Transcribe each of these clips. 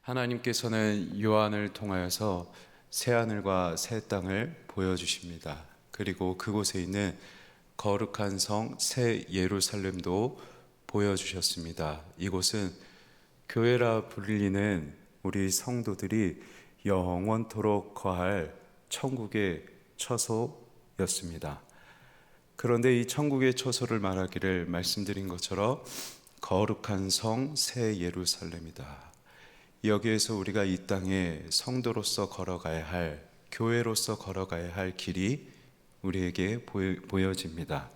하나님께서는 요한을 통하여서 새하늘과 새 땅을 보여주십니다. 그리고 그곳에 있는 거룩한 성 새 예루살렘도 보여주셨습니다. 이곳은 교회라 불리는 우리 성도들이 영원토록 거할 천국의 처소였습니다. 그런데 이 천국의 처소를 말하기를 말씀드린 것처럼 거룩한 성 새 예루살렘이다. 여기에서 우리가 이 땅에 성도로서 걸어가야 할, 교회로서 걸어가야 할 길이 우리에게 보여집니다.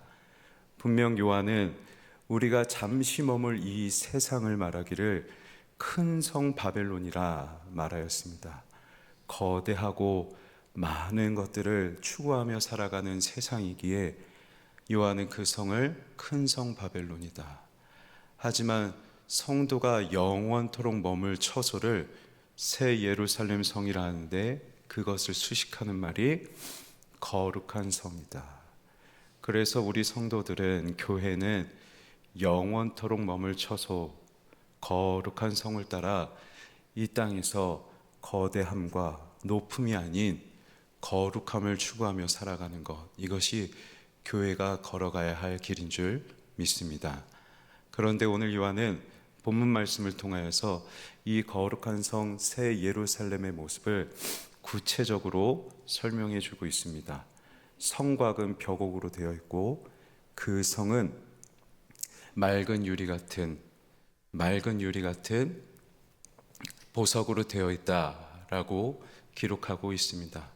분명 요한은 우리가 잠시 머물 이 세상을 말하기를 큰 성 바벨론이라 말하였습니다. 거대하고 많은 것들을 추구하며 살아가는 세상이기에 요한은 그 성을 큰 성 바벨론이다. 하지만 성도가 영원토록 머물 처소를 새 예루살렘 성이라 하는데 그것을 수식하는 말이 거룩한 성이다. 그래서 우리 성도들은, 교회는 영원토록 머물 처소 거룩한 성을 따라 이 땅에서 거대함과 높음이 아닌 거룩함을 추구하며 살아가는 것, 이것이 교회가 걸어가야 할 길인 줄 믿습니다. 그런데 오늘 요한은 본문 말씀을 통하여서 이 거룩한 성 새 예루살렘의 모습을 구체적으로 설명해 주고 있습니다. 성곽은 벽옥으로 되어 있고 그 성은 맑은 유리 같은 보석으로 되어 있다라고 기록하고 있습니다.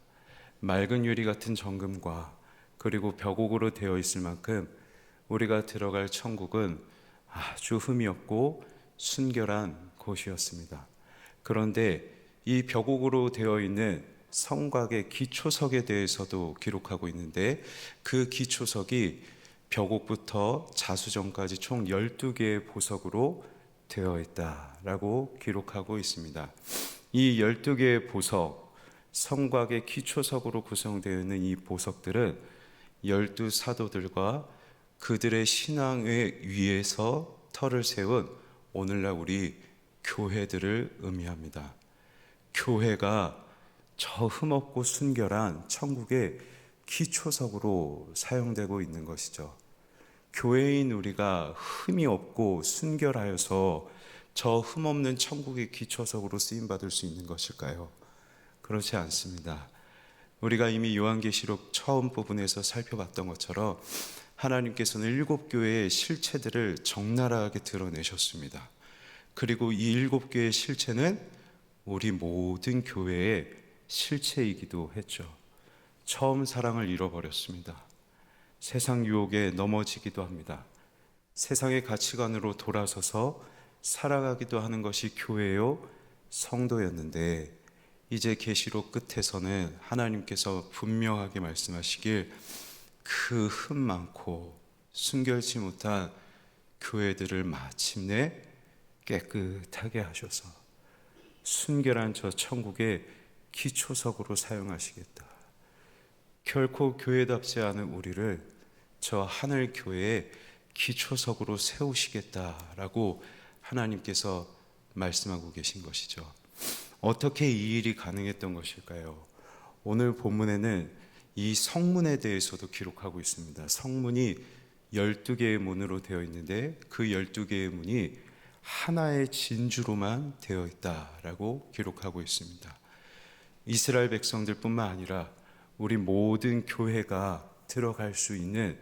맑은 유리 같은 정금과 그리고 벽옥으로 되어 있을 만큼 우리가 들어갈 천국은 아주 흠이 없고 순결한 곳이었습니다. 그런데 이 벽옥으로 되어 있는 성곽의 기초석에 대해서도 기록하고 있는데, 그 기초석이 벽옥부터 자수정까지 총 12개의 보석으로 되어 있다라고 기록하고 있습니다. 이 12개의 보석, 성곽의 기초석으로 구성되어 있는 이 보석들은 12사도들과 그들의 신앙의 위에서 터를 세운 오늘날 우리 교회들을 의미합니다. 교회가 저 흠없고 순결한 천국의 기초석으로 사용되고 있는 것이죠. 교회인 우리가 흠이 없고 순결하여서 저 흠없는 천국의 기초석으로 쓰임받을 수 있는 것일까요? 그렇지 않습니다. 우리가 이미 요한계시록 처음 부분에서 살펴봤던 것처럼 하나님께서는 7교회의 실체들을 적나라하게 드러내셨습니다. 그리고 이 7개의 실체는 우리 모든 교회의 실체이기도 했죠. 처음 사랑을 잃어버렸습니다. 세상 유혹에 넘어지기도 합니다. 세상의 가치관으로 돌아서서 살아가기도 하는 것이 교회요 성도였는데, 이제 계시록 끝에서는 하나님께서 분명하게 말씀하시길 그 흠 많고 순결치 못한 교회들을 마침내 깨끗하게 하셔서 순결한 저 천국의 기초석으로 사용하시겠다. 결코 교회답지 않은 우리를 저 하늘 교회의 기초석으로 세우시겠다라고 하나님께서 말씀하고 계신 것이죠. 어떻게 이 일이 가능했던 것일까요? 오늘 본문에는 이 성문에 대해서도 기록하고 있습니다. 성문이 12개의 문으로 되어 있는데 그 12개의 문이 하나의 진주로만 되어 있다라고 기록하고 있습니다. 이스라엘 백성들 뿐만 아니라 우리 모든 교회가 들어갈 수 있는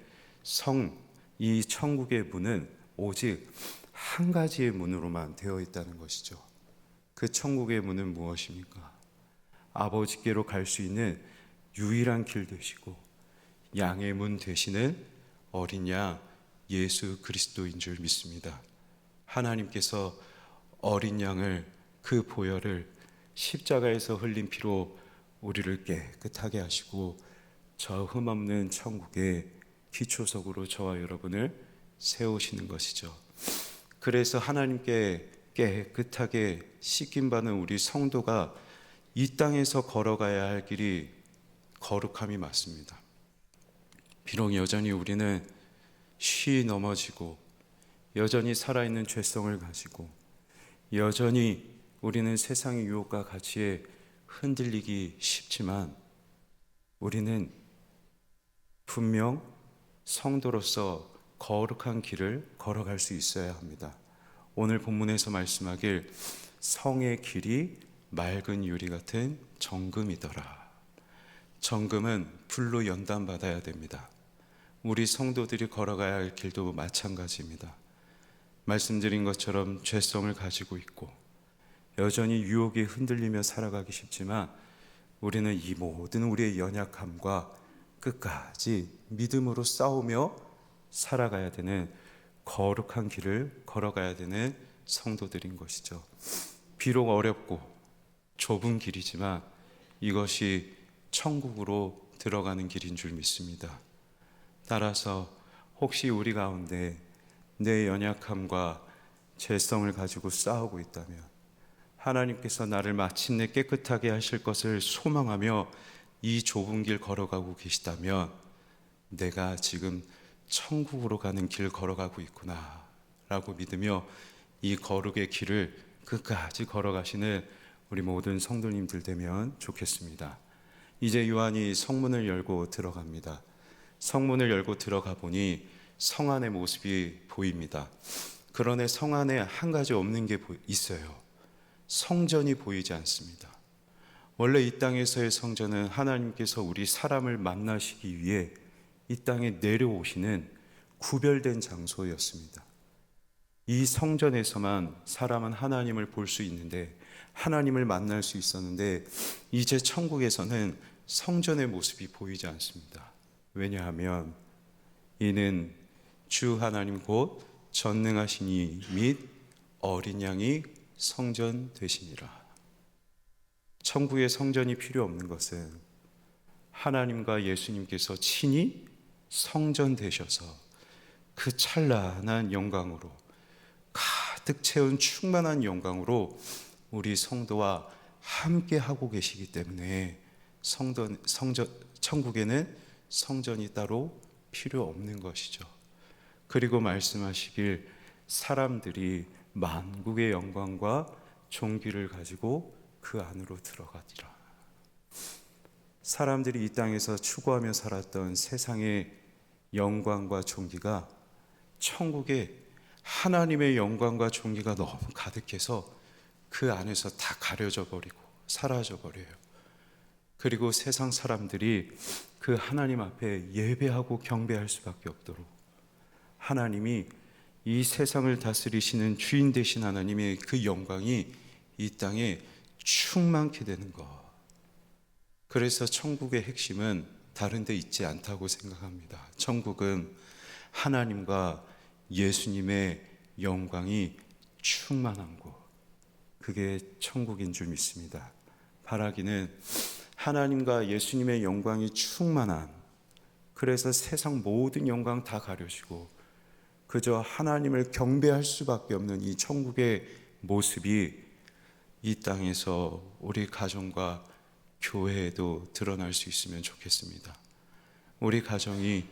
이 천국의 문은 오직 한 가지의 문으로만 되어 있다는 것이죠. 그 천국의 문은 무엇입니까? 아버지께로 갈 수 있는 유일한 길 되시고 양의 문 되시는 어린 양 예수 그리스도인 줄 믿습니다. 하나님께서 어린 양을, 그 보혈을 십자가에서 흘린 피로 우리를 깨끗하게 하시고 저 흠없는 천국의 기초석으로 저와 여러분을 세우시는 것이죠. 그래서 하나님께 깨끗하게 씻김받은 우리 성도가 이 땅에서 걸어가야 할 길이 거룩함이 맞습니다. 비록 여전히 우리는 넘어지고 여전히 살아있는 죄성을 가지고 여전히 우리는 세상의 유혹과 가치에 흔들리기 쉽지만 우리는 분명 성도로서 거룩한 길을 걸어갈 수 있어야 합니다. 오늘 본문에서 말씀하길 성의 길이 맑은 유리 같은 정금이더라. 정금은 불로 연단받아야 됩니다. 우리 성도들이 걸어가야 할 길도 마찬가지입니다. 말씀드린 것처럼 죄성을 가지고 있고 여전히 유혹에 흔들리며 살아가기 쉽지만 우리는 이 모든 우리의 연약함과 끝까지 믿음으로 싸우며 살아가야 되는 거룩한 길을 걸어가야 되는 성도들인 것이죠. 비록 어렵고 좁은 길이지만 이것이 천국으로 들어가는 길인 줄 믿습니다. 따라서 혹시 우리 가운데 내 연약함과 죄성을 가지고 싸우고 있다면 하나님께서 나를 마침내 깨끗하게 하실 것을 소망하며 이 좁은 길 걸어가고 계시다면 내가 지금 천국으로 가는 길 걸어가고 있구나 라고 믿으며 이 거룩의 길을 끝까지 걸어가시는 우리 모든 성도님들 되면 좋겠습니다. 이제 요한이 성문을 열고 들어갑니다. 성문을 열고 들어가 보니 성 안의 모습이 보입니다. 그러나 성 안에 한 가지 없는 게 있어요. 성전이 보이지 않습니다. 원래 이 땅에서의 성전은 하나님께서 우리 사람을 만나시기 위해 이 땅에 내려오시는 구별된 장소였습니다. 이 성전에서만 사람은 하나님을 볼 수 있는데 하나님을 만날 수 있었는데 이제 천국에서는 성전의 모습이 보이지 않습니다. 왜냐하면 이는 주 하나님 곧 전능하신 이 및 어린 양이 성전 되시니라. 천국의 성전이 필요 없는 것은 하나님과 예수님께서 친히 성전 되셔서 그 찬란한 영광으로 가득 채운 충만한 영광으로 우리 성도와 함께 하고 계시기 때문에 천국에는 성전이 따로 필요 없는 것이죠. 그리고 말씀하시길 사람들이 만국의 영광과 존귀를 가지고 그 안으로 들어가리라. 사람들이 이 땅에서 추구하며 살았던 세상의 영광과 존귀가 천국에 하나님의 영광과 존귀가 너무 가득해서 그 안에서 다 가려져 버리고 사라져 버려요. 그리고 세상 사람들이 그 하나님 앞에 예배하고 경배할 수밖에 없도록 하나님이 이 세상을 다스리시는 주인 되신 하나님의 그 영광이 이 땅에 충만케 되는 것. 그래서 천국의 핵심은 다른 데 있지 않다고 생각합니다. 천국은 하나님과 예수님의 영광이 충만한 곳. 그게 천국인 줄 믿습니다. 바라기는 하나님과 예수님의 영광이 충만한, 그래서 세상 모든 영광 다 가려지고 그저 하나님을 경배할 수밖에 없는 이 천국의 모습이 이 땅에서 우리 가정과 교회에도 드러날 수 있으면 좋겠습니다. 우리 가정이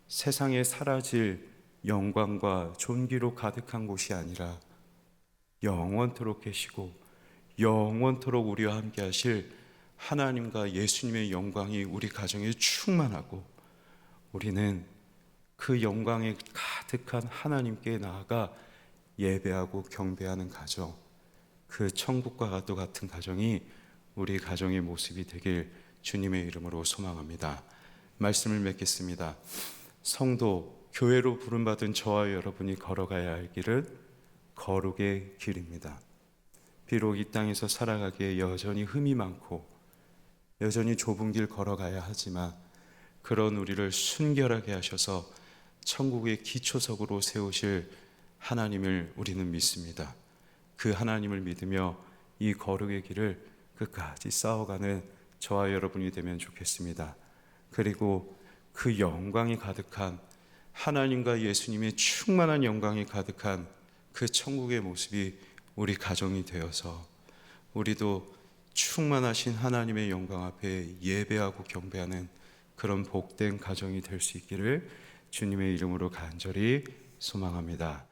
세상에 사라질 영광과 존귀로 가득한 곳이 아니라 영원토록 계시고 영원토록 우리와 함께 하실 하나님과 예수님의 영광이 우리 가정에 충만하고 우리는 그 영광에 가득한 하나님께 나아가 예배하고 경배하는 가정, 그 천국과 같은 가정이 우리 가정의 모습이 되길 주님의 이름으로 소망합니다. 말씀을 맺겠습니다. 성도, 교회로 부름받은 저와 여러분이 걸어가야 할 길은 거룩의 길입니다. 비록 이 땅에서 살아가기에 여전히 흠이 많고 여전히 좁은 길 걸어가야 하지만 그런 우리를 순결하게 하셔서 천국의 기초석으로 세우실 하나님을 우리는 믿습니다. 그 하나님을 믿으며 이 거룩의 길을 끝까지 싸워가는 저와 여러분이 되면 좋겠습니다. 그리고 그 영광이 가득한 하나님과 예수님의 충만한 영광이 가득한 그 천국의 모습이 우리 가정이 되어서 우리도 충만하신 하나님의 영광 앞에 예배하고 경배하는 그런 복된 가정이 될 수 있기를 주님의 이름으로 간절히 소망합니다.